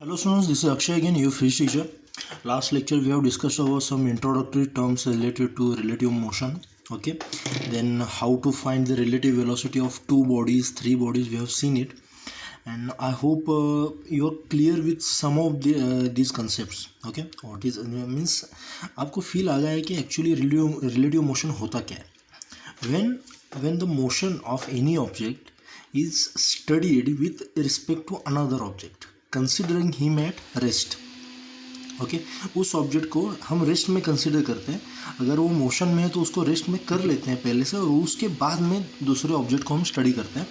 Hello students, this is Akshay again, your physics teacher. Last lecture we have discussed about some introductory terms related to relative motion. Okay, then how to find the relative velocity of two bodies, three bodies, we have seen it, and I hope you are clear with some of these concepts. Okay, what is means आपको feel आ गया है कि actually relative motion होता क्या है. When the motion of any object is studied with respect to another object, considering him at rest. Okay, उस object को हम रेस्ट में कंसिडर करते हैं. अगर वो मोशन में है तो उसको रेस्ट में कर लेते हैं पहले से, और उसके बाद में दूसरे ऑब्जेक्ट को हम स्टडी करते हैं.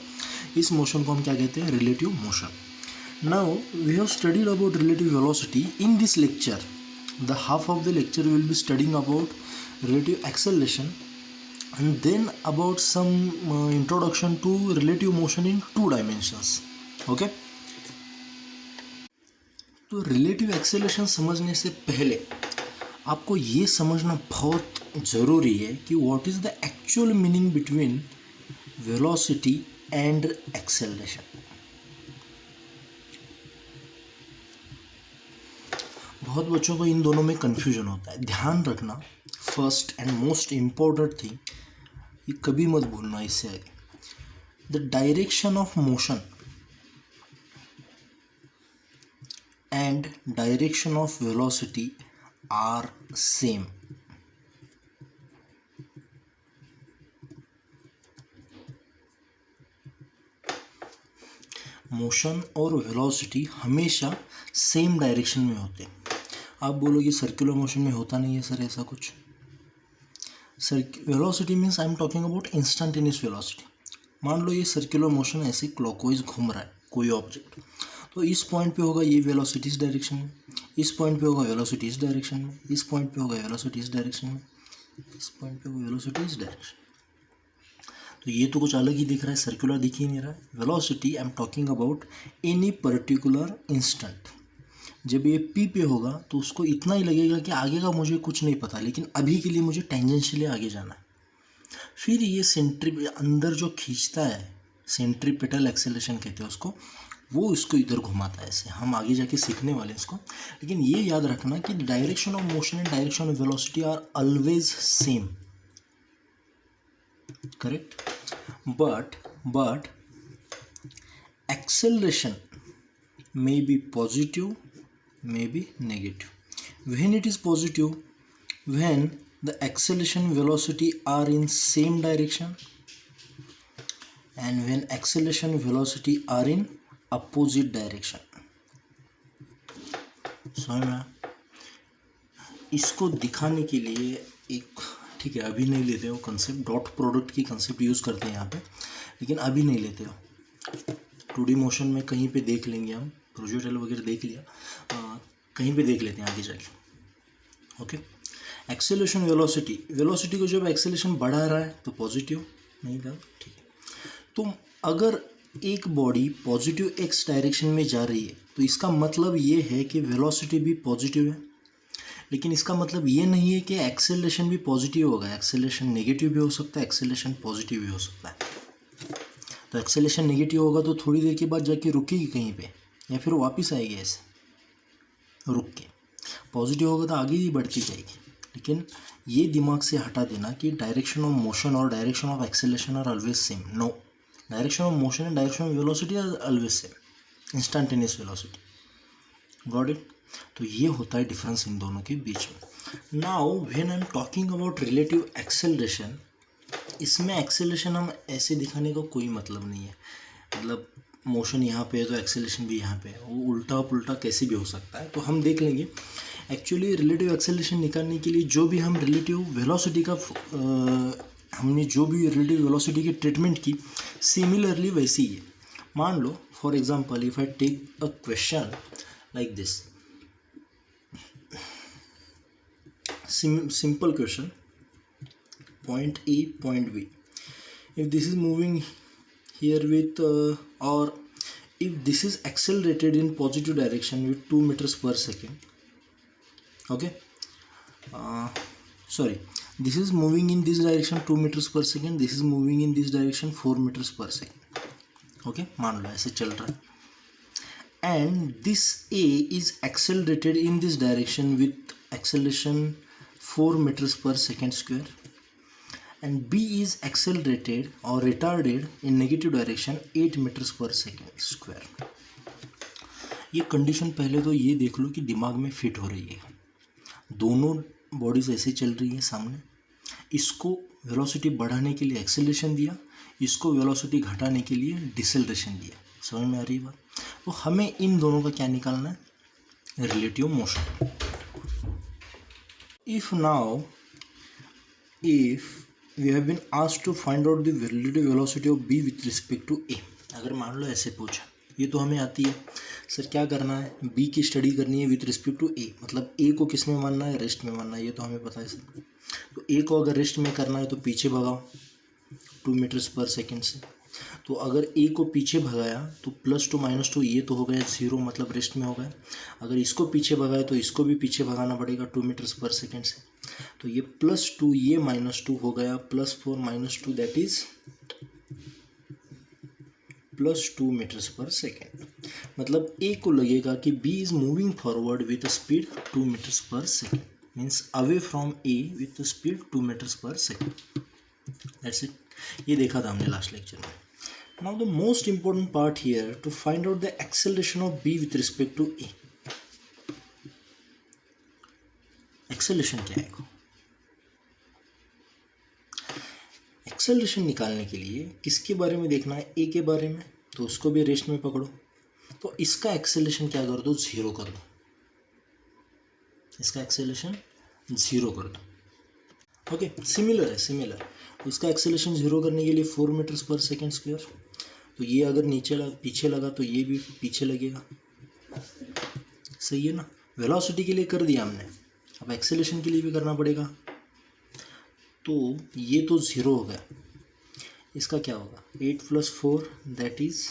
इस मोशन को हम क्या कहते हैं? Relative motion. Now we have studied about relative velocity. In this lecture the half of the lecture will be studying about relative acceleration and then about some introduction to relative motion in two dimensions. Okay, तो relative acceleration समझने से पहले आपको ये समझना बहुत ज़रूरी है कि what is the actual meaning between velocity and acceleration. बहुत बच्चों को इन दोनों में कन्फ्यूजन होता है. ध्यान रखना, first and most important thing, ये कभी मत भूलना इससे आगे, the direction of motion and direction of velocity are same. Motion और वेलोसिटी हमेशा सेम डायरेक्शन में होते हैं. आप बोलोगे सर्कुलर मोशन में होता नहीं है सर ऐसा कुछ. Velocity means I am talking about instantaneous velocity. मान लो ये सर्कुलर मोशन ऐसे क्लॉकवाइज घूम रहा है कोई ऑब्जेक्ट, तो इस पॉइंट पे होगा ये वेलोसिटी इस डायरेक्शन में, इस पॉइंट पे होगा वेलोसिटी इस डायरेक्शन में, इस पॉइंट पे होगा वेलोसिटी इस डायरेक्शन में, इस पॉइंट पे होगा वेलोसिटी इस डायरेक्शन. तो ये तो कुछ अलग ही दिख रहा है, सर्कुलर दिख ही नहीं रहा है. Velocity I am talking about any particular instant. जब ये पी पे होगा तो उसको इतना ही लगेगा कि आगे का मुझे कुछ नहीं पता, लेकिन अभी के लिए मुझे टेंजेंशियली आगे जाना है. फिर ये अंदर जो खींचता है, सेंट्रीपिटल एक्सेलरेशन कहते हैं उसको, वो इसको इधर घुमाता है ऐसे. हम आगे जाके सीखने वाले हैं इसको, लेकिन ये याद रखना कि direction of motion and direction of velocity are always same. Correct. But acceleration may be positive, may be negative. When it is positive, when the acceleration velocity are in same direction, and when acceleration velocity are in opposite direction. समझ में? इसको दिखाने के लिए एक, ठीक है अभी नहीं लेते हो कंसेप्ट, डॉट प्रोडक्ट की कंसेप्ट यूज़ करते हैं यहाँ पे, लेकिन अभी नहीं लेते हो. 2D मोशन में कहीं पे देख लेंगे हम, प्रोजेक्टाइल वगैरह देख लिया, कहीं पे देख लेते हैं आगे जाके. Okay, acceleration velocity. वेलोसिटी को जब एक्सेलरेशन बढ़ा रहा है तो पॉजिटिव, नहीं था, ठीक है. तो अगर एक बॉडी पॉजिटिव एक्स डायरेक्शन में जा रही है तो इसका मतलब ये है कि वेलोसिटी भी पॉजिटिव है, लेकिन इसका मतलब ये नहीं है कि एक्सेलरेशन भी पॉजिटिव होगा. एक्सेलरेशन नेगेटिव भी हो सकता है, एक्सेलरेशन पॉजिटिव भी हो सकता है. तो एक्सेलरेशन नेगेटिव होगा तो थोड़ी देर के बाद जाके रुकेगी कहीं पे, या फिर वापस आएगी ऐसे रुक के. पॉजिटिव होगा तो आगे ही बढ़ती जाएगी. लेकिन ये दिमाग से हटा देना कि डायरेक्शन ऑफ मोशन और direction of acceleration are always same. No, direction of motion and direction of velocity are always same, instantaneous velocity. Got it? तो ये होता है डिफरेंस इन दोनों के बीच में. Now when I am talking about relative acceleration, इसमें acceleration हम ऐसे दिखाने का कोई मतलब नहीं है. मतलब मोशन यहाँ पे है तो एक्सेलरेशन भी यहाँ पे है, वो उल्टा पुल्टा कैसे भी हो सकता है. तो हम देख लेंगे एक्चुअली रिलेटिव एक्सेलरेशन निकालने के लिए जो भी हम रिलेटिव वेलोसिटी का हमने जो भी रिलेटिव वेलोसिटी की ट्रीटमेंट की, सिमिलरली वैसे ही है. मान लो for example if I take a question like this, simple question, point A, point B. If this is moving here with or if this is accelerated in positive direction with 2 meters per second, okay, sorry, this is moving in this direction 2 meters per second, this is moving in this direction 4 meters per second. Okay, मान लो ऐसे चल रहा है. and this A is accelerated in this direction with acceleration 4 meters per second square, and B is accelerated or retarded in negative direction 8 meters per second square. ये condition पहले तो ये देख लो कि दिमाग में फिट हो रही है. दोनों बॉडीज ऐसे चल रही है सामने. इसको वेलोसिटी बढ़ाने के लिए एक्सेलरेशन दिया, इसको वेलोसिटी घटाने के लिए डिसेलरेशन दिया. समझ में आ रही है बात? तो हमें इन दोनों का क्या निकालना है? Relative motion. If now if we have been asked to find out the relative velocity of B with respect to A. अगर मान लो ऐसे पूछा, ये तो हमें आती है. सर क्या करना है? बी की स्टडी करनी है विथ रिस्पेक्ट टू ए. मतलब ए को किस में मानना है? रेस्ट में मानना है. ये तो हमें पता है सर. तो ए को अगर रेस्ट में करना है तो पीछे भगाओ 2 मीटर्स पर सेकेंड से. तो अगर ए को पीछे भगाया तो +2 -2 ये तो हो गया 0, मतलब रेस्ट में हो गया. अगर इसको पीछे भगाया तो इसको भी पीछे भगाना पड़ेगा 2 मीटर्स पर सेकेंड से. तो ये +2 ये -2 हो गया, +4 -2 that is +2 metres per second. मतलब ए को लगेगा कि B is moving forward with speed 2 metres per second, means away from A with speed 2 metres per second. That's it. ये देखा था हमने लास्ट लेक्चर में. Now the most important part here to find out the acceleration of B with respect to A. Acceleration क्या है? Acceleration निकालने के लिए किसके बारे में देखना है? A के बारे में. तो उसको भी रेस्ट में पकड़ो. तो इसका एक्सेलरेशन क्या कर दो? 0 कर दो. इसका एक्सेलरेशन 0 कर दो. ओके, सिमिलर है, सिमिलर. इसका एक्सेलरेशन 0 करने के लिए 4 मीटर्स पर सेकेंड स्क्वायर. तो ये अगर पीछे लगा तो ये भी पीछे लगेगा. सही है ना? वेलोसिटी के लिए कर दिया हमने, अब एक्सेलरेशन के लिए भी करना पड़ेगा. तो ये तो 0 हो गया. इसका क्या होगा? 8 + 4 दैट इज,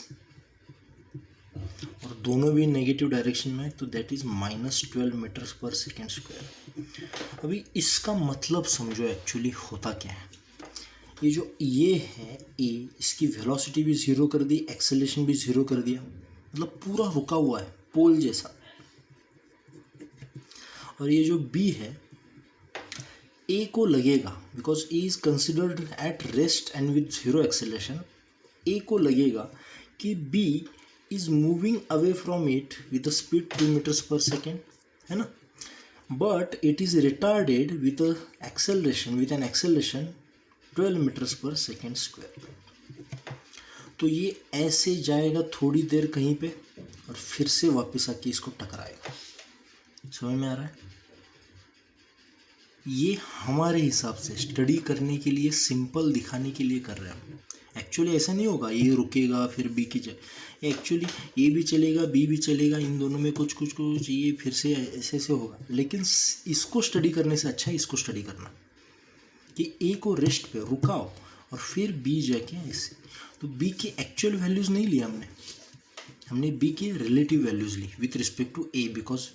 और दोनों भी नेगेटिव डायरेक्शन में, तो that is -12 metres per second square. अभी इसका मतलब समझो एक्चुअली होता क्या है. ये जो ये है ए, इसकी वेलोसिटी भी 0 कर दी, एक्सेलरेशन भी 0 कर दिया. मतलब पूरा रुका हुआ है पोल जैसा. और ये जो बी है, ए को लगेगा, because A is considered at rest and with 0 acceleration, A को लगेगा कि B is moving away from it with speed 2 metres per second, है ना. But it is retarded with an acceleration 12 metres per second square. तो ये ऐसे जाएगा थोड़ी देर कहीं पे और फिर से वापस आके इसको टकराएगा. समझ में आ रहा है? ये हमारे हिसाब से स्टडी करने के लिए, सिंपल दिखाने के लिए कर रहे हैं. एक्चुअली ऐसा नहीं होगा. ये रुकेगा फिर बी की जगह, एक्चुअली ए भी चलेगा बी भी चलेगा, इन दोनों में कुछ ये फिर से ऐसे ऐसे होगा. लेकिन इसको स्टडी करने से अच्छा है इसको स्टडी करना कि ए को रेस्ट पे रुकाओ और फिर बी जाके ऐसे. तो बी की एक्चुअल वैल्यूज़ नहीं लिया हमने बी की रिलेटिव वैल्यूज़ ली with respect to A, because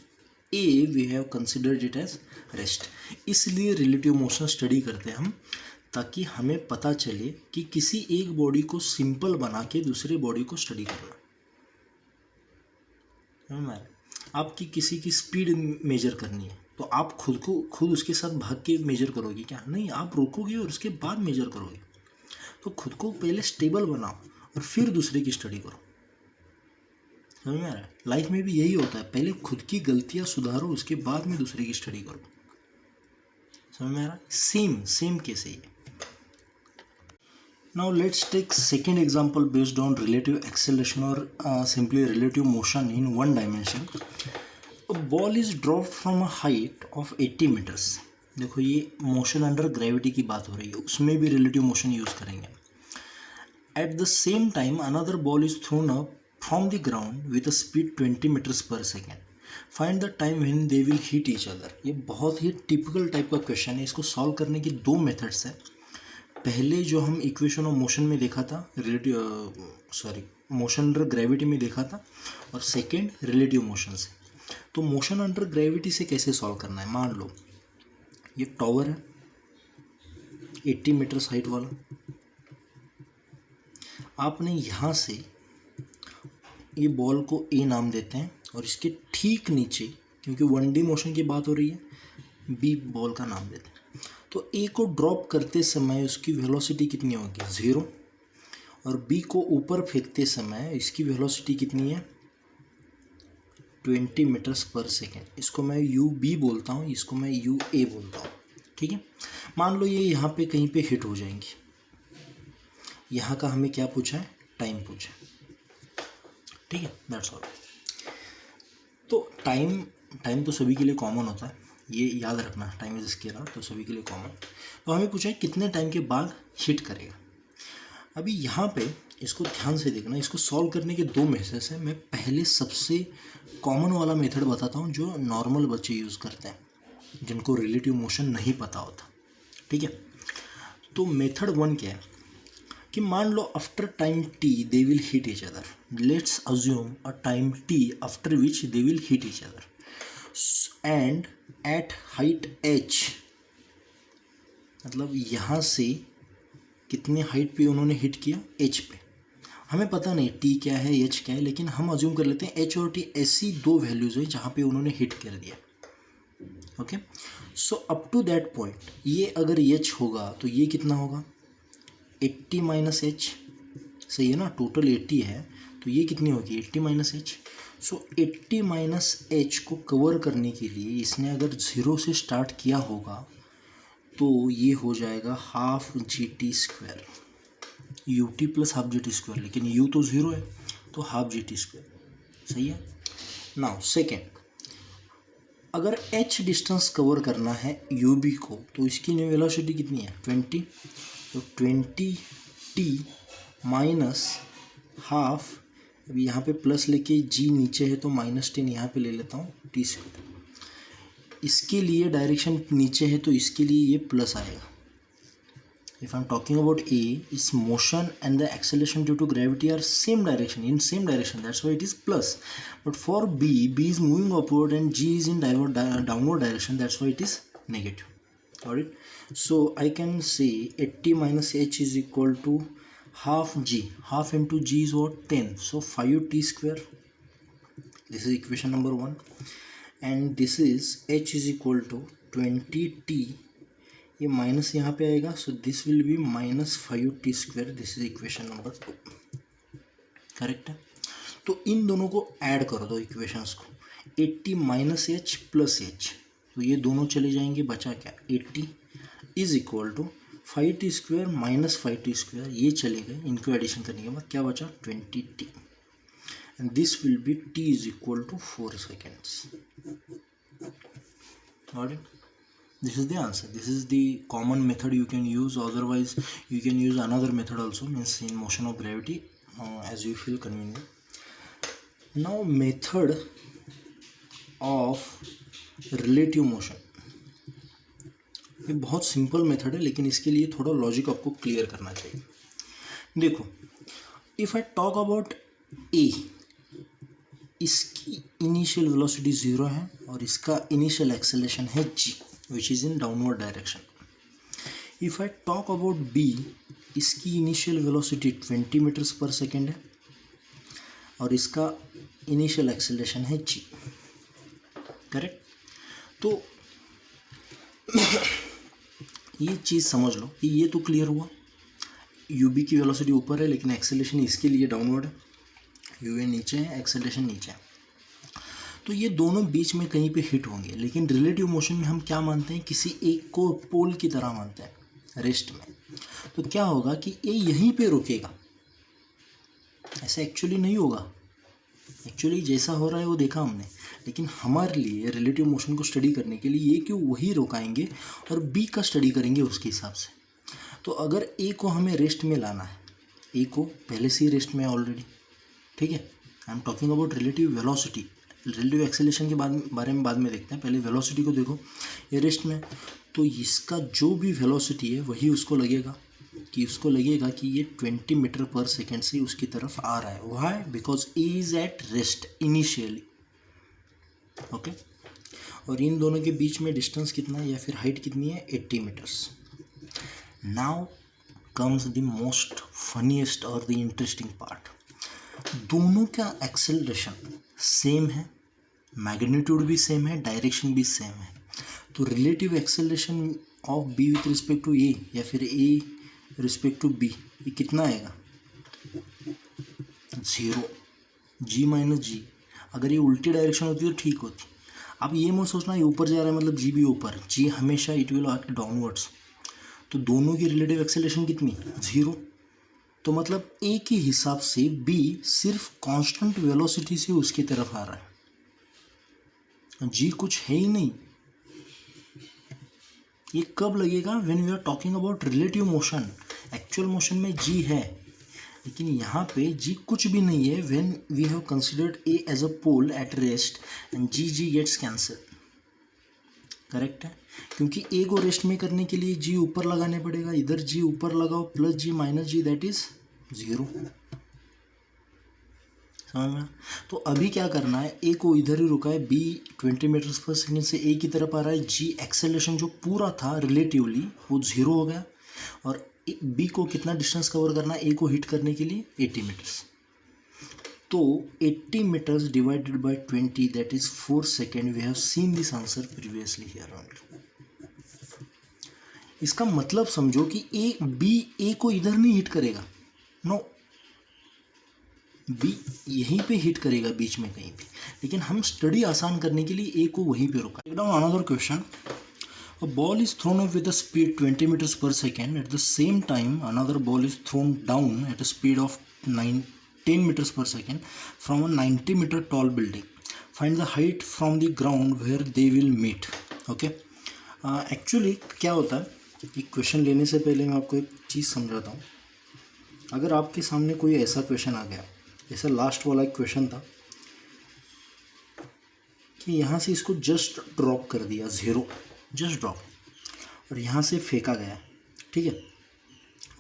A we have considered it as rest. इसलिए रिलेटिव मोशन स्टडी करते हैं हम, ताकि हमें पता चले कि किसी एक बॉडी को सिंपल बना के दूसरे बॉडी को स्टडी करना. आपकी किसी की स्पीड मेजर करनी है तो आप खुद उसके साथ भाग के मेजर करोगे क्या? नहीं, आप रोकोगे और उसके बाद मेजर करोगे. तो खुद को पहले स्टेबल बनाओ और फिर दूसरे की स्टडी करो. समझ में आ रहा है? लाइफ में भी यही होता है, पहले खुद की गलतियां सुधारो, उसके बाद में दूसरे की स्टडी करो. समझ में आ रहा है? सेम केस है ये. Now let's take second example based on relative acceleration और simply relative motion in one dimension. Ball is drop from a height of 80 metres. देखो ये मोशन अंडर ग्रेविटी की बात हो रही है, उसमें भी रिलेटिव मोशन यूज़ करेंगे. At the same time another ball is thrown up from the ground with a speed 20 metres per second. Find the time when they will hit each other. ये बहुत ही टिपिकल टाइप का question है. इसको solve करने की 2 methods है. पहले जो हम इक्वेशन ऑफ मोशन में देखा था, मोशन अंडर ग्रेविटी में देखा था, और सेकेंड रिलेटिव मोशन से. तो मोशन अंडर ग्रेविटी से कैसे सॉल्व करना है? मान लो ये टॉवर है 80 मीटर्स हाइट वाला. आपने यहाँ से ये बॉल को ए नाम देते हैं और इसके ठीक नीचे, क्योंकि 1D मोशन की बात हो रही है, बी बॉल का नाम देते हैं। तो ए को ड्रॉप करते समय उसकी वेलोसिटी कितनी होगी, 0, और बी को ऊपर फेंकते समय इसकी वेलोसिटी कितनी है, 20 मीटर्स पर सेकेंड। इसको मैं UB बोलता हूँ, इसको मैं UA बोलता हूँ। ठीक है, मान लो ये यहाँ पे कहीं पे हिट हो जाएंगी। यहाँ का हमें क्या पूछा है, टाइम पूछा है। ठीक है, दैट्स ऑल। तो टाइम तो सभी के लिए कॉमन होता है, ये याद रखना, टाइम इज स्केलर, तो सभी के लिए कॉमन। तो हमें पूछा है कितने टाइम के बाद हिट करेगा। अभी यहाँ पे इसको ध्यान से देखना, इसको सॉल्व करने के 2 मेथड्स हैं। मैं पहले सबसे कॉमन वाला मेथड बताता हूँ जो नॉर्मल बच्चे यूज़ करते हैं, जिनको रिलेटिव मोशन नहीं पता होता। ठीक है, तो मेथड 1 क्या है कि मान लो after time t they will hit each other. Let's assume a time t after which they will hit each other and at height h, मतलब यहाँ से कितने हाइट पे उन्होंने हिट किया, h पे। हमें पता नहीं t क्या है, h क्या है, लेकिन हम अज्यूम कर लेते हैं h और t ऐसी 2 वैल्यूज़ है जहाँ पे उन्होंने हिट कर दिया। Okay, so up to that point ये अगर h होगा तो ये कितना होगा, 80 माइनस एच। सही है ना, टोटल 80 है तो ये कितनी होगी, 80 माइनस एच। सो 80 माइनस एच को कवर करने के लिए इसने अगर 0 से स्टार्ट किया होगा तो ये हो जाएगा half GT², UT plus half GT², लेकिन U तो 0 है तो हाफ GT²। सही है। नाउ सेकेंड, अगर h डिस्टेंस कवर करना है UB को तो इसकी न्यू वेलोसिटी कितनी है, 20। तो 20t माइनस हाफ, अभी यहाँ पे प्लस लेके g नीचे है तो -10 यहाँ पे ले लेता हूँ t²। इसके लिए डायरेक्शन नीचे है तो इसके लिए ये प्लस आएगा। If I am talking about a, इस motion and the acceleration due to gravity are same direction, in same direction, that's why it is plus. But for b is moving upward and g is in downward direction, that's why it is negative. Got it? So I can say 80 minus h is equal to half g. Half into g is what, 10. So 5t². This is equation number 1. And this is h is equal to 20t. ये minus यहाँ पे आएगा, so this will be minus 5t². This is equation number 2. Correct है। तो इन दोनों को add कर दो इक्वेशंस को, 80 माइनस एच प्लस एच, तो ये दोनों चले जाएंगे, बचा क्या, 80 is equal to 5t² minus 5t², ये चले गए, इनको एडिशन करने के बाद क्या बचा, 20t, and this will be t is equal to 4 seconds. Got it? This is the answer, this is the common method you can use, otherwise you can use another method also, means in motion of gravity, as you feel convenient. Now method of relative motion, ये बहुत simple method है लेकिन इसके लिए थोड़ा logic आपको clear करना चाहिए। देखो, if I talk about A, इसकी इनिशियल वेलोसिटी 0 है और इसका इनिशियल एक्सेलरेशन है g which is in downward direction. If I talk about B, इसकी initial velocity 20 metres per second है और इसका इनिशियल एक्सेलरेशन है g। करेक्ट? तो ये चीज़ समझ लो कि ये तो क्लियर हुआ, UB की वेलोसिटी ऊपर है लेकिन एक्सेलरेशन इसके लिए डाउनवर्ड है, UA नीचे है, एक्सेलरेशन नीचे है, तो ये दोनों बीच में कहीं पे हिट होंगे। लेकिन रिलेटिव मोशन में हम क्या मानते हैं, किसी एक को पोल की तरह मानते हैं, रेस्ट में। तो क्या होगा कि ये यहीं पे रुकेगा, ऐसा एक्चुअली नहीं होगा, एक्चुअली जैसा हो रहा है वो देखा हमने, लेकिन हमारे लिए रिलेटिव मोशन को स्टडी करने के लिए ये क्यों वही रुकाएंगे और बी का स्टडी करेंगे उसके हिसाब से। तो अगर ए को हमें रेस्ट में लाना है, ए को पहले से ही रेस्ट में है ऑलरेडी, ठीक है, आई am talking about relative velocity, relative acceleration के बारे में बाद में देखते हैं, पहले वेलोसिटी को देखो, ये रेस्ट में, तो इसका जो भी वेलोसिटी है वही उसको लगेगा कि ये 20 मीटर पर सेकेंड से उसकी तरफ आ रहा है। Why? Because A is at rest initially. Okay, और इन दोनों के बीच में डिस्टेंस कितना है या फिर हाइट कितनी है, 80 metres. Now comes the most funniest और द इंटरेस्टिंग पार्ट। दोनों का एक्सेलरेशन सेम है, मैग्नीट्यूड भी सेम है, डायरेक्शन भी सेम है, तो relative acceleration of B with respect to A या फिर ए रिस्पेक्ट टू बी ये कितना आएगा? 0। जी माइनस जी। अगर ये उल्टी डायरेक्शन होती तो ठीक होती। अब ये मत सोचना ये ऊपर जा रहा है मतलब जी भी ऊपर, जी हमेशा इट विल एक्ट डाउनवर्ड्स। तो दोनों की रिलेटिव एक्सेलरेशन कितनी? 0। तो मतलब ए के हिसाब से बी सिर्फ कांस्टेंट वेलोसिटी से उसकी तरफ आ रहा है, जी कुछ है ही नहीं। ये कब लगेगा? When we are talking about relative motion. Actual motion में जी है, लेकिन यहाँ पे जी कुछ भी नहीं है। When we have considered A as a pole at rest and G gets cancel. Correct है, क्योंकि ए को रेस्ट में करने के लिए जी ऊपर लगाने पड़ेगा। इधर जी ऊपर लगाओ plus G minus G, that is 0। समझ में? तो अभी क्या करना है, ए को इधर ही रुका है, बी 20 मीटर्स पर सेकेंड से ए की तरफ आ रहा है, जी एक्सेलरेशन जो पूरा था रिलेटिवली वो 0 हो गया। और बी को कितना डिस्टेंस कवर करना है ए को हिट करने के लिए? 80 मीटर्स। तो 80 meters divided by 20 that is 4 second. We have seen this answer previously here only. इसका मतलब समझो कि ए को इधर नहीं हिट करेगा, नो, बी यहीं पे हिट करेगा बीच में कहीं पे, लेकिन हम स्टडी आसान करने के लिए ए को वहीं पे रोका। Take down another question. A ball is thrown up with a speed 20 meters per second. At the same time, another ball is thrown down at a speed of 10 meters per second from a 90-meter tall building. Find the height from the ground where they will meet. Okay. Actually क्या होता है कि question लेने से पहले मैं आपको एक चीज़ समझाता हूँ। अगर आपके सामने कोई ऐसा क्वेश्चन आ गया, जैसा लास्ट वाला एक क्वेश्चन था कि यहाँ से इसको जस्ट ड्रॉप कर दिया 0, जस्ट ड्रॉप, और यहाँ से फेंका गया, ठीक है,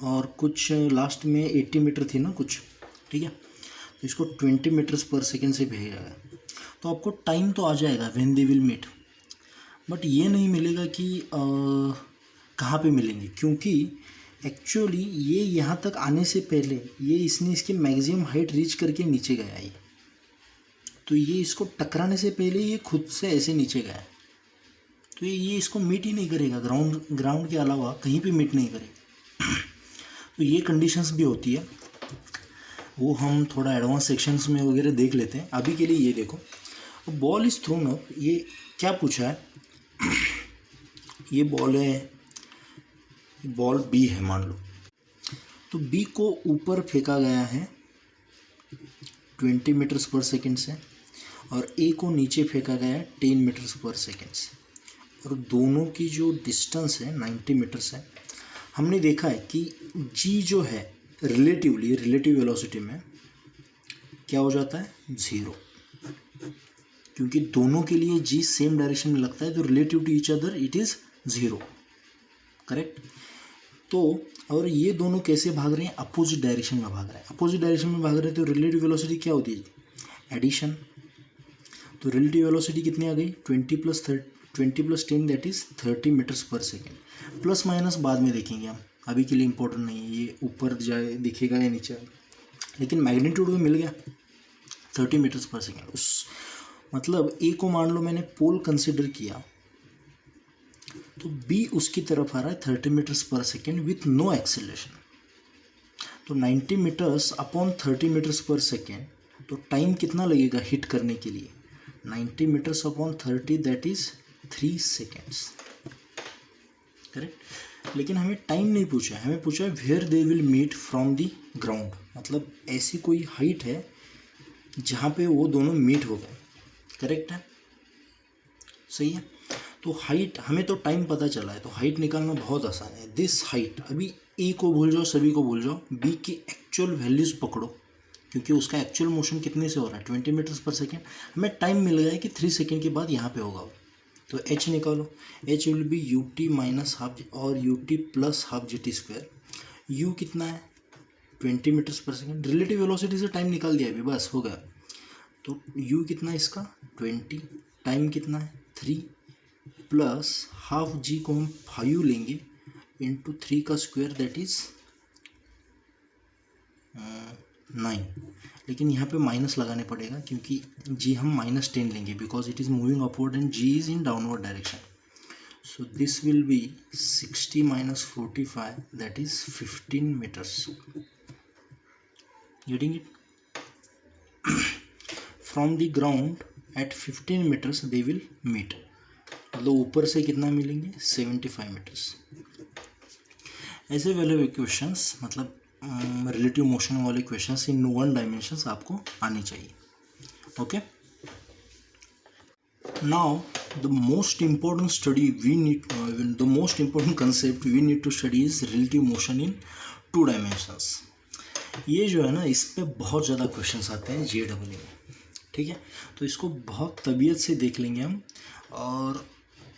और कुछ लास्ट में 80 मीटर थी ना कुछ, ठीक है, तो इसको 20 मीटर्स पर सेकेंड से भेजा गया, तो आपको टाइम तो आ जाएगा when they will meet, but ये नहीं मिलेगा कि कहाँ पे मिलेंगे, क्योंकि एक्चुअली ये यहाँ तक आने से पहले ये इसने इसकी मैक्सिमम हाइट रीच करके नीचे गया है, तो ये इसको टकराने से पहले ये खुद से ऐसे नीचे गया, तो ये इसको मीट ही नहीं करेगा, ग्राउंड के अलावा कहीं पे मीट नहीं करेगा। तो ये कंडीशंस भी होती है, वो हम थोड़ा एडवांस सेक्शंस में वगैरह देख लेते हैं। अभी के लिए ये देखो, बॉल इज थ्रोन अप, ये क्या पूछा है, ये बॉल है, बॉल बी है मान लो, तो बी को ऊपर फेंका गया है 20 मीटर्स पर सेकेंड से, और ए को नीचे फेंका गया है 10 मीटर्स पर सेकेंड से, और दोनों की जो डिस्टेंस है 90 मीटर्स है। हमने देखा है कि जी जो है रिलेटिव वेलोसिटी में क्या हो जाता है? 0, क्योंकि दोनों के लिए जी सेम डायरेक्शन में लगता है, तो relative to each other it is 0, correct. तो और ये दोनों कैसे भाग रहे हैं? अपोजिट डायरेक्शन में भाग रहे हैं, अपोजिट डायरेक्शन में भाग रहे हैं, तो रिलेटिव वेलोसिटी क्या होती है? एडिशन। तो रिलेटिव वेलोसिटी कितनी आ गई? 20 plus 10 that is 30 meters per second. Plus minus बाद में देखेंगे हम, अभी के लिए इम्पोर्टेंट नहीं है ये ऊपर जाए दिखेगा या नीचे, लेकिन मैग्नीट्यूड में मिल गया 30 मीटर्स पर सेकेंड। उस मतलब ए को मान लो मैंने पोल कंसिडर किया, तो बी उसकी तरफ आ रहा है 30 meters per second with no acceleration, तो 90 meters upon 30 meters per second, तो टाइम कितना लगेगा हिट करने के लिए? 90 meters upon 30 that is 3 seconds, correct. लेकिन हमें टाइम नहीं पूछा है, हमें पूछा है where they will meet from the ground, मतलब ऐसी कोई हाइट है जहाँ पे वो दोनों मीट हो गए, करेक्ट है, सही है। तो हाइट हमें तो टाइम पता चला है, तो हाइट निकालना बहुत आसान है। दिस हाइट, अभी ए को भूल जाओ, सभी को भूल जाओ, बी की एक्चुअल वैल्यूज़ पकड़ो, क्योंकि उसका एक्चुअल मोशन कितने से हो रहा है? 20 मीटर्स पर सेकेंड। हमें टाइम मिल गया है कि 3 सेकेंड के बाद यहाँ पे होगा, तो एच निकालो, H will be u t minus half और u t plus half g t square. U कितना है? 20 metres per second. Relative velocity से टाइम निकाल दिया अभी, बस हो गया। तो यू कितना है इसका? 20, टाइम कितना है? 3 प्लस हाफ जी को हम 5 लेंगे इंटू 3 का स्क्वायर दैट इज 9, लेकिन यहाँ पे माइनस लगाने पड़ेगा क्योंकि जी हम -10 लेंगे because it is moving upward and G is in downward direction. So this will be 60 minus 45, that is 15 meters. Getting it? From the ground at 15 meters they will meet. मतलब ऊपर से कितना मिलेंगे 75 meters. ऐसे वाले क्वेश्चंस मतलब relative motion वाले questions in 1 dimensions आपको आने चाहिए. Okay. Now the most important study we need, the most important concept we need to study is relative motion in 2 dimensions. ये जो है ना इस पे बहुत ज़्यादा क्वेश्चंस आते हैं JEE में. ठीक है, तो इसको बहुत तबीयत से देख लेंगे हम और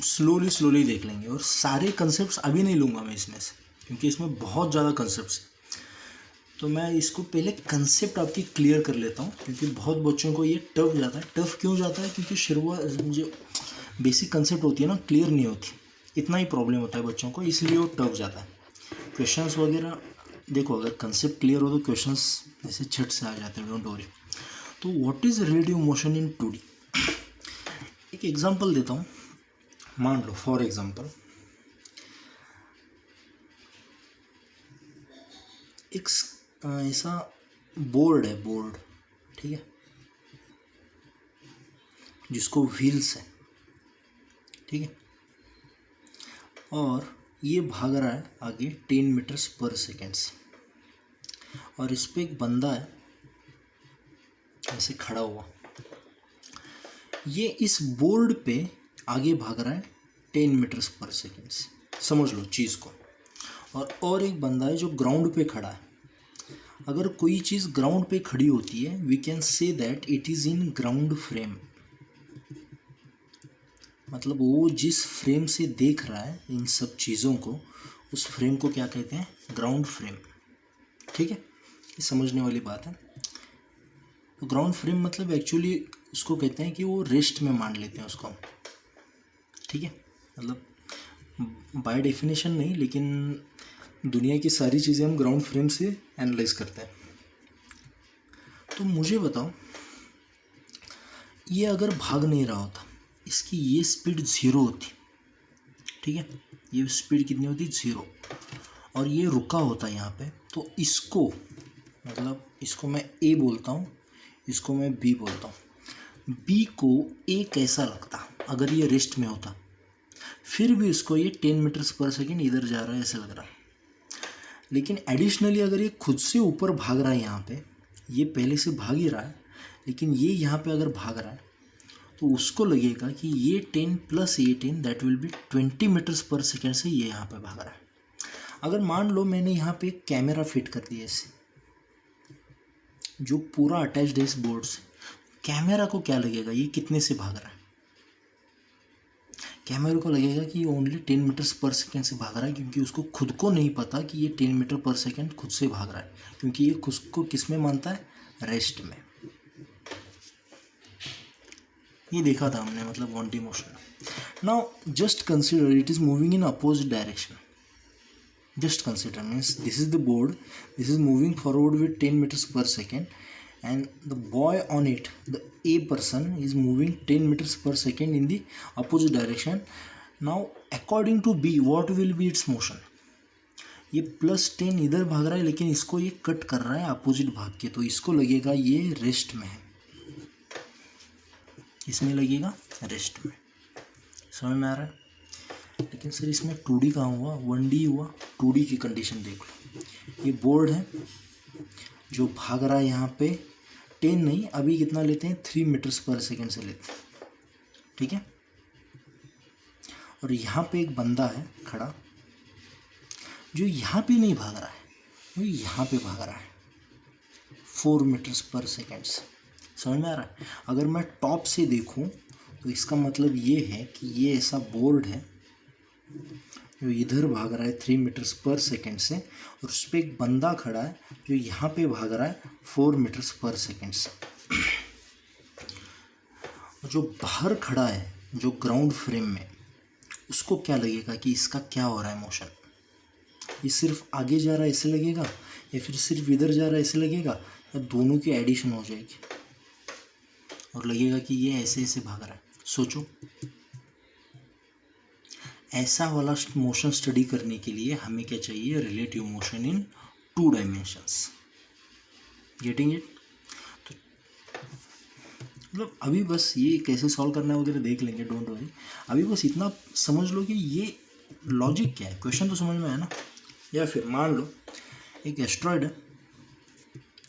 स्लोली देख लेंगे. और सारे कंसेप्ट अभी नहीं लूँगा मैं इसमें से क्योंकि इसमें बहुत ज़्यादा कंसेप्ट है. तो मैं इसको पहले कंसेप्ट आपकी क्लियर कर लेता हूँ क्योंकि बहुत बच्चों को ये टफ जाता है. टफ क्यों जाता है? क्योंकि शुरुआत जो बेसिक कंसेप्ट होती है ना क्लियर नहीं होती. इतना ही प्रॉब्लम होता है बच्चों को, इसलिए वो टफ जाता है. क्वेश्चंस वगैरह देखो, अगर कंसेप्ट क्लियर हो तो क्वेश्चंस ऐसे झट से आ जाते हैं, डोंट वरी. तो what is relative motion in 2D? एक एग्जांपल देता हूँ. मान लो फॉर एग्जांपल एक ऐसा बोर्ड है, बोर्ड, ठीक है, जिसको व्हील्स है, ठीक है, और ये भाग रहा है आगे 10 मीटर्स पर सेकेंड से. और इस पे एक बंदा है ऐसे खड़ा हुआ. ये इस बोर्ड पे आगे भाग रहा है 10 मीटर्स पर सेकेंड से. समझ लो चीज़ को. और एक बंदा है जो ग्राउंड पे खड़ा है. अगर कोई चीज़ ग्राउंड पे खड़ी होती है we can say that it is in ground frame. मतलब वो जिस फ्रेम से देख रहा है इन सब चीज़ों को, उस फ्रेम को क्या कहते हैं? Ground frame. ठीक है, ये समझने वाली बात है. तो ग्राउंड फ्रेम मतलब एक्चुअली उसको कहते हैं कि वो रेस्ट में मान लेते हैं उसको. ठीक है, मतलब बाय डेफिनेशन नहीं, लेकिन दुनिया की सारी चीज़ें हम ग्राउंड फ्रेम से एनालाइज करते हैं. तो मुझे बताओ, ये अगर भाग नहीं रहा होता, इसकी ये स्पीड 0 होती. ठीक है, ये स्पीड कितनी होती? 0. और ये रुका होता यहाँ पे, तो इसको मतलब इसको मैं A बोलता हूँ, इसको मैं B बोलता हूँ. B को A कैसा लगता अगर ये रेस्ट में होता? फिर भी इसको ये 10 मीटर्स पर सेकेंड इधर जा रहा है ऐसे लग रहा है. लेकिन एडिशनली अगर ये खुद से ऊपर भाग रहा है, यहाँ पे ये पहले से भाग ही रहा है, लेकिन ये यहाँ पे अगर भाग रहा है तो उसको लगेगा कि ये 10 + ये 10 that will be 20 metres per second से ये यहाँ पे भाग रहा है. अगर मान लो मैंने यहाँ पे एक कैमरा फिट कर दिया ऐसे, जो पूरा अटैच्ड है इस बोर्ड से, कैमरा को क्या लगेगा ये कितने से भाग रहा है? कैमरे को लगेगा कि ये ओनली 10 मीटर्स पर सेकेंड से भाग रहा है, क्योंकि उसको खुद को नहीं पता कि ये 10 मीटर पर सेकेंड खुद से भाग रहा है, क्योंकि ये खुद को किस में मानता है? रेस्ट में. ये देखा था हमने, मतलब 1D motion. Now just consider it is moving in opposite direction. Just consider means this is the board, this is moving forward with 10 meters per second and the boy on it, the A person, is moving 10 meters per second in the opposite direction. Now according to B, what will be its motion? ये +10 इधर भाग रहा है, लेकिन इसको ये cut कर रहा है अपोजिट भाग के, तो इसको लगेगा ये रेस्ट में है. इसमें लगेगा रेस्ट में. समझ में आ रहा है? लेकिन सर इसमें 2D कहाँ हुआ? 1D हुआ. 2D की कंडीशन देख लो. ये बोर्ड है जो भाग रहा है यहाँ पे 10 नहीं, अभी कितना लेते हैं? 3 मीटर्स पर सेकेंड से लेते हैं. ठीक है, और यहाँ पे एक बंदा है खड़ा जो यहाँ पे नहीं भाग रहा है, वो यहाँ पे भाग रहा है 4 मीटर्स पर सेकेंड से. समझ में आ रहा है? अगर मैं टॉप से देखूँ तो इसका मतलब ये है कि ये ऐसा बोर्ड है जो इधर भाग रहा है 3 मीटर्स पर सेकेंड से, और उस पर एक बंदा खड़ा है जो यहाँ पे भाग रहा है 4 मीटर्स पर सेकेंड से. जो बाहर खड़ा है जो ग्राउंड फ्रेम में, उसको क्या लगेगा कि इसका क्या हो रहा है मोशन? ये सिर्फ आगे जा रहा है ऐसे लगेगा, या फिर सिर्फ इधर जा रहा है ऐसे लगेगा, दोनों की एडिशन हो जाएगी और लगेगा कि ये ऐसे ऐसे भाग रहा है। सोचो, ऐसा वाला मोशन स्टडी करने के लिए हमें क्या चाहिए? Relative motion in 2 dimensions. Getting it? तो मतलब अभी बस ये कैसे सॉल्व करना है वगैरह देख लेंगे, डोंट वरी। अभी बस इतना समझ लो कि ये लॉजिक क्या है। क्वेश्चन तो समझ में आया ना? या फिर मान लो एक एस्ट्रॉयड है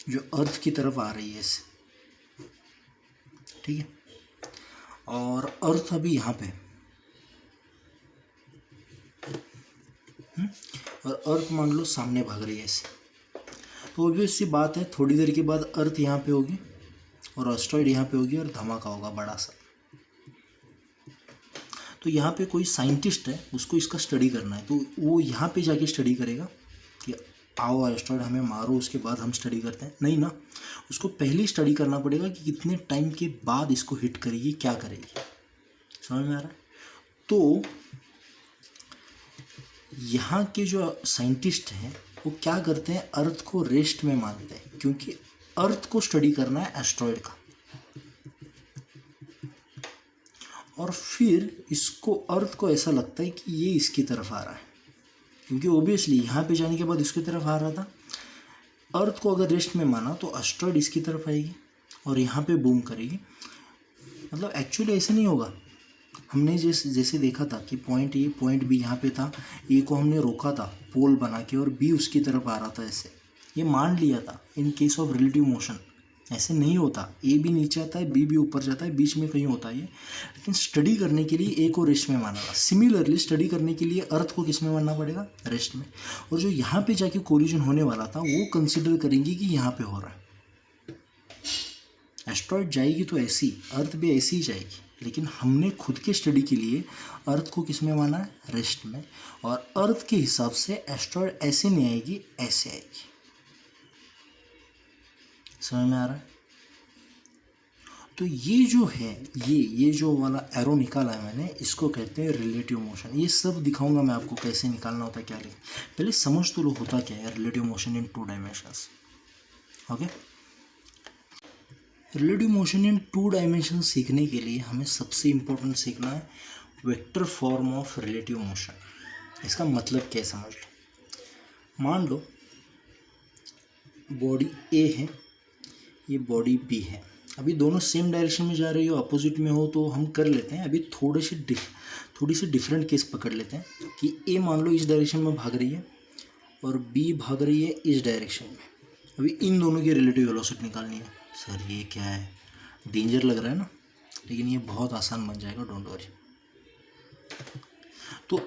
जो अर्थ की तरफ आ रही है ऐसे, ठीक है, और अर्थ अभी यहाँ पे, और अर्थ मान लो सामने भाग रही है ऐसे। तो ऑब्वियस सी बात है, थोड़ी देर के बाद अर्थ यहाँ पे होगी और एस्ट्रॉयड यहाँ पे होगी और धमाका होगा बड़ा सा। तो यहाँ पे कोई साइंटिस्ट है, उसको इसका स्टडी करना है, तो वो यहाँ पे जाके स्टडी करेगा कि आओ एस्ट्रॉयड हमें मारो, उसके बाद हम स्टडी करते हैं? नहीं ना, उसको पहले स्टडी करना पड़ेगा कि कितने टाइम के बाद इसको हिट करेगी, क्या करेगी। समझ में आ रहा है? तो यहाँ के जो साइंटिस्ट हैं वो क्या करते हैं? अर्थ को रेस्ट में मानते हैं, क्योंकि अर्थ को स्टडी करना है एस्ट्रॉयड का। और फिर इसको, अर्थ को ऐसा लगता है कि ये इसकी तरफ आ रहा है, क्योंकि ओबियसली यहाँ पे जाने के बाद इसकी तरफ आ रहा था। अर्थ को अगर रेस्ट में माना तो एस्ट्रॉयड इसकी तरफ आएगी और यहाँ पे बूम करेगी। मतलब एक्चुअली ऐसे नहीं होगा। हमने जैसे देखा था कि पॉइंट ए पॉइंट बी यहाँ पे था, ए को हमने रोका था पोल बना के और बी उसकी तरफ आ रहा था ऐसे, ये मान लिया था। In case of relative motion ऐसे नहीं होता, ए भी नीचे आता है, बी भी ऊपर जाता है, बीच में कहीं होता है ये। लेकिन स्टडी करने के लिए ए को रेस्ट में माना था। सिमिलरली स्टडी करने के लिए अर्थ को किस में मानना पड़ेगा? रेस्ट में। और जो यहाँ पे जाके कोलिजन होने वाला था वो कंसिडर करेंगे कि यहाँ पे हो रहा है। एस्ट्रॉयड जाएगी तो ऐसी, अर्थ भी ऐसी ही जाएगी, लेकिन हमने खुद के स्टडी के लिए अर्थ को किस में माना है? रेस्ट में। और अर्थ के हिसाब से एस्ट्रॉयड ऐसे नहीं आएगी, ऐसे आएगी। समझ में आ रहा है? तो ये जो है, ये जो वाला एरो निकाला है मैंने, इसको कहते हैं रिलेटिव मोशन। ये सब दिखाऊंगा मैं आपको कैसे निकालना होता है, क्या लिखना। पहले समझ तो लो होता क्या है रिलेटिव मोशन इन 2 डायमेंशंस। ओके, रिलेटिव मोशन इन 2 डायमेंशन सीखने के लिए हमें सबसे इम्पोर्टेंट सीखना है vector form of relative motion. इसका मतलब क्या है समझ लो। मान लो बॉडी ए है, ये बॉडी बी है। अभी दोनों सेम डायरेक्शन में जा रही हो, अपोजिट में हो तो हम कर लेते हैं। अभी थोड़ी सी डिफरेंट केस पकड़ लेते हैं कि ए मान लो इस डायरेक्शन में भाग रही है और बी भाग रही है इस डायरेक्शन में। अभी इन दोनों की रिलेटिव वेलोसिटी निकालनी है। सर ये क्या है, डेंजर लग रहा है ना, लेकिन ये बहुत आसान बन जाएगा, डोंट वरी। तो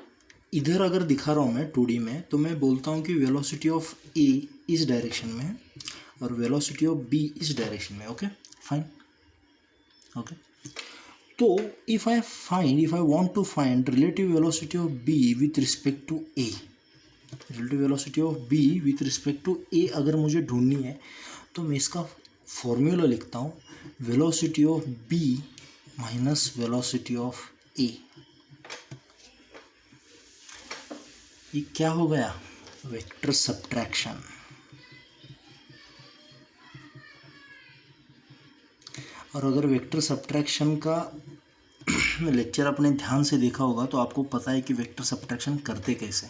इधर अगर दिखा रहा हूँ मैं 2D में, तो मैं बोलता हूँ कि वेलोसिटी ऑफ ए इस डायरेक्शन में है और वेलोसिटी ऑफ बी इस डायरेक्शन में। Okay fine. ओके, तो if I want to find relative velocity of B with respect to A, relative velocity of B with respect to A अगर मुझे ढूंढनी है, तो मैं इसका फॉर्मूला लिखता हूँ, velocity of B minus velocity of A. ये क्या हो गया? Vector subtraction. और अगर वेक्टर सब्ट्रैक्शन का लेक्चर आपने ध्यान से देखा होगा तो आपको पता है कि वेक्टर सब्ट्रैक्शन करते कैसे।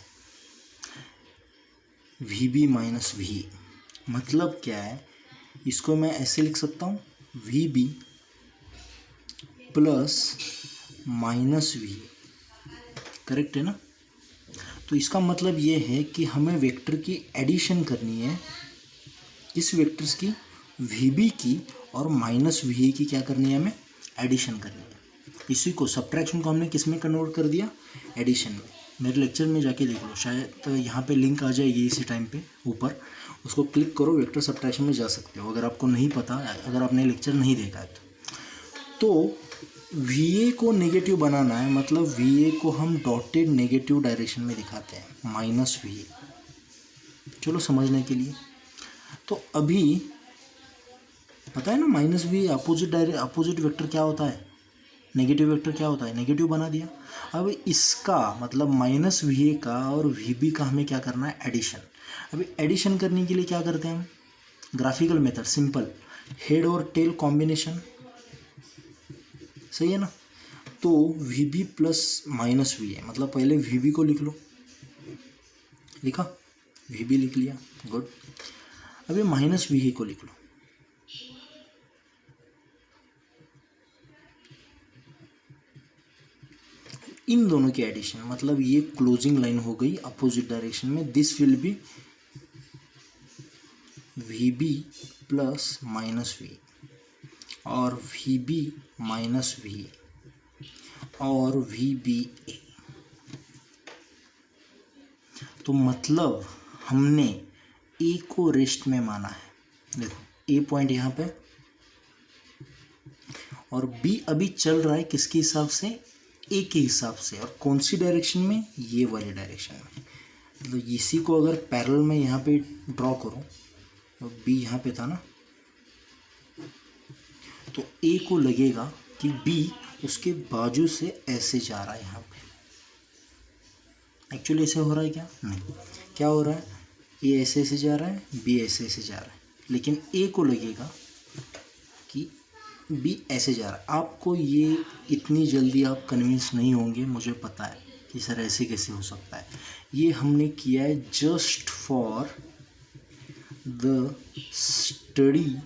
वी बी माइनस वी, मतलब क्या है? इसको मैं ऐसे लिख सकता हूँ, V B plus minus V, correct है ना? तो इसका मतलब ये है कि हमें वेक्टर की एडिशन करनी है, इस वेक्टर्स की वी बी की और माइनस वी की क्या करनी है? हमें एडिशन करनी है। इसी को सब्ट्रैक्शन को हमने किस में कन्वर्ट कर दिया? एडिशन में। मेरे लेक्चर में जाके देख लो, शायद तो यहाँ पे लिंक आ जाएगी इसी टाइम पे ऊपर, उसको क्लिक करो, वेक्टर सब्ट्रैक्शन में जा सकते हो अगर आपको नहीं पता, अगर आपने लेक्चर नहीं देखा है तो वी ए को नेगेटिव बनाना है, मतलब वी ए को हम डॉटेड नेगेटिव डायरेक्शन में दिखाते हैं, माइनस वी ए। चलो समझने के लिए, तो अभी पता है ना माइनस वी अपोजिट वेक्टर क्या होता है? नेगेटिव वेक्टर क्या होता है? नेगेटिव बना दिया। अब इसका मतलब माइनस वी ए का और वी बी का हमें क्या करना है? एडिशन। अभी एडिशन करने के लिए क्या करते हैं हम? ग्राफिकल मेथड सिंपल, हेड और टेल कॉम्बिनेशन, सही है ना। तो V B plus minus V है, मतलब पहले वी बी को लिख लो, लिखा, वी बी लिख लिया, गुड। अभी माइनस वी को लिख लो, इन दोनों की एडिशन, मतलब ये क्लोजिंग लाइन हो गई अपोजिट डायरेक्शन में, this will be V B plus minus V और वी बी माइनस वी और वी बी ए। तो मतलब हमने ए को रेस्ट में माना है, देखो ए पॉइंट यहाँ पे और बी अभी चल रहा है किसके हिसाब से, ए के हिसाब से, और कौन सी डायरेक्शन में, ये वाली डायरेक्शन में। तो इसी को अगर पैरेलल में यहाँ पे ड्रॉ करो, तो बी यहाँ पे था ना, तो ए को लगेगा कि बी उसके बाजू से ऐसे जा रहा है यहाँ पे। एक्चुअली ऐसे हो रहा है क्या, नहीं, क्या हो रहा है, ए ऐसे ऐसे जा रहा है, बी ऐसे ऐसे जा रहा है, लेकिन ए को लगेगा कि बी ऐसे जा रहा है। आपको ये इतनी जल्दी आप कन्विंस नहीं होंगे, मुझे पता है कि सर ऐसे कैसे हो सकता है। ये हमने किया है just for the study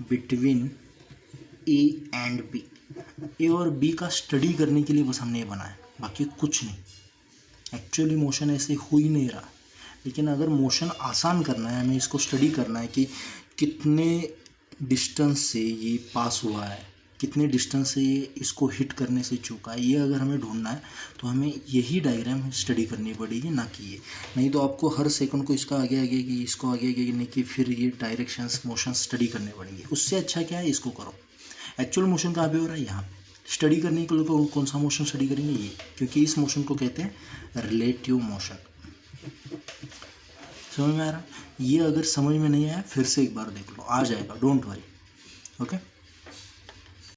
between A and B, A और बी का स्टडी करने के लिए बस हमने ये बनाया, बाकी कुछ नहीं। एक्चुअली मोशन ऐसे हो ही नहीं रहा, लेकिन अगर मोशन आसान करना है, हमें इसको स्टडी करना है कि कितने डिस्टेंस से ये पास हुआ है, कितने डिस्टेंस से ये इसको हिट करने से चूका है, ये अगर हमें ढूंढना है तो हमें यही डायग्राम स्टडी करनी पड़ेगी, ना कि ये। नहीं तो आपको हर सेकंड को इसका आगे आगे कि इसको आगे आगे नहीं कि फिर ये डायरेक्शंस मोशन स्टडी करने पड़ेंगे। उससे अच्छा क्या है, इसको करो। एक्चुअल मोशन कहाँ पे हो रहा है, यहाँ पे। स्टडी करने के लिए तो कौन सा मोशन स्टडी करेंगे, ये, क्योंकि इस मोशन को कहते हैं रिलेटिव मोशन। समझ में आ रहा है। ये अगर समझ में नहीं आया फिर से एक बार देख लो, आ जाएगा, डोंट वरी, ओके।